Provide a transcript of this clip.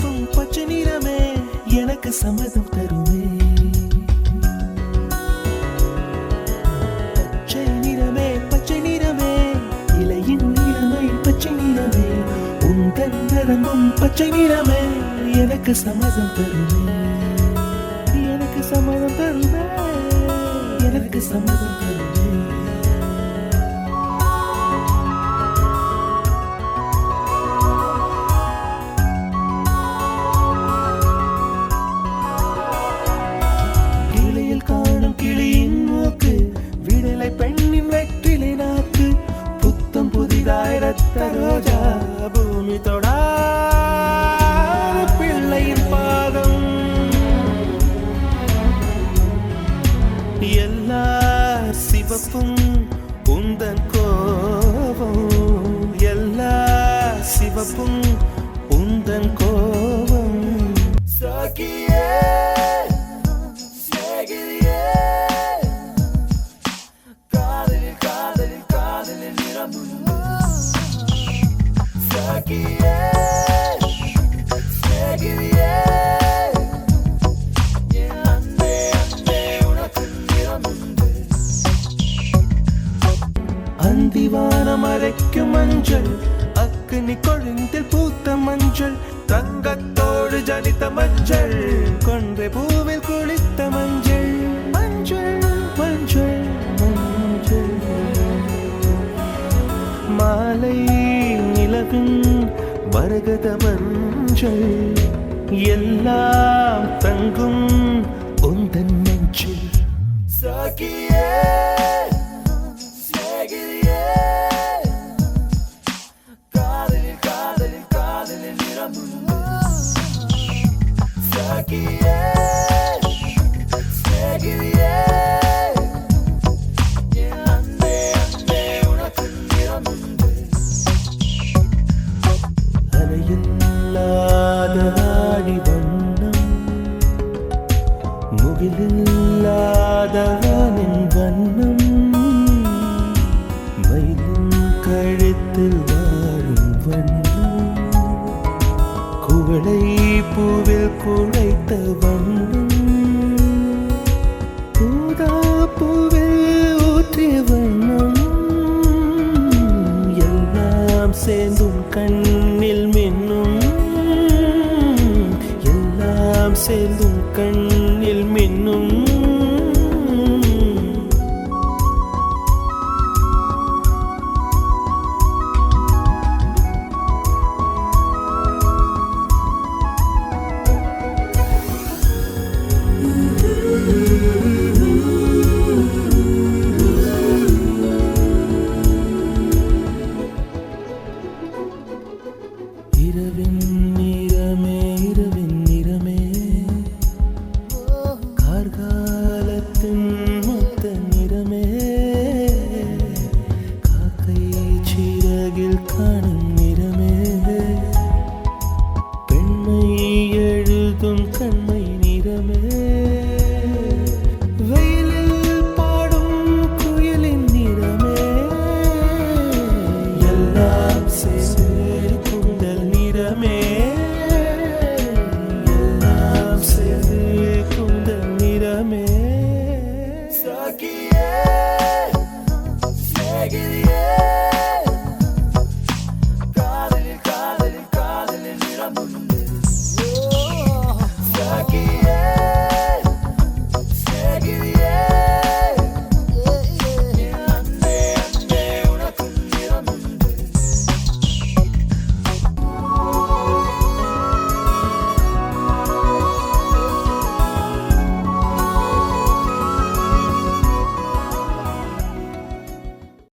தரங்கும் பச்சை நிறமே எனக்கு சம்மதம் தருமே. பச்சை நிறமே பச்சை நிறமே இலையின் நிறமை பச்சை நிறமே உந்தன் தரங்கும் பச்சை நிறமே எனக்கு சம்மதம் தருமே. எனக்கு சம்மதம் தருமே. எனக்கு சம்மதம் தருமே. காணும் கிளியின் மூக்கு விடலை பெண்ணின் வெற்றிலை நாக்கு புத்தம் புதிதாய் ரத்த ரோஜா பூமி தொடா பிள்ளையின் பாதம் எல்லா சிவப்பும் உந்தன் கோபம் எல்லா சிவப்பும் உந்தன் கோபம். சாக்கியே அந்திவானம் அரைக்கும் மஞ்சள் அக்னி கொழுந்தில் பூத்த மஞ்சள் தங்கத்தோடு ஜனித்த மஞ்சள் கொன்றை பூவில் குளித்த மஞ்சள் மஞ்சள் மஞ்சள் மஞ்சள் மாலை நிலவின் மரகத மஞ்சள் எல்லாம் தங்கும் உந்தன் நெஞ்சில். சாக்கியே முகிலில்லாதவனின் வண்ணம் மயிலின் கழுத்தில் வாழும் வண்ணம் குவளை பூவில் குழைத்த வண்ணம் பூதா பூவில் ஊற்றிய வண்ணம் எல்லாம் சேர்ந்தும் கண்ணில் மின்னும் எல்லாம் சேர்ந்தும் கண்ணில் மின்னும்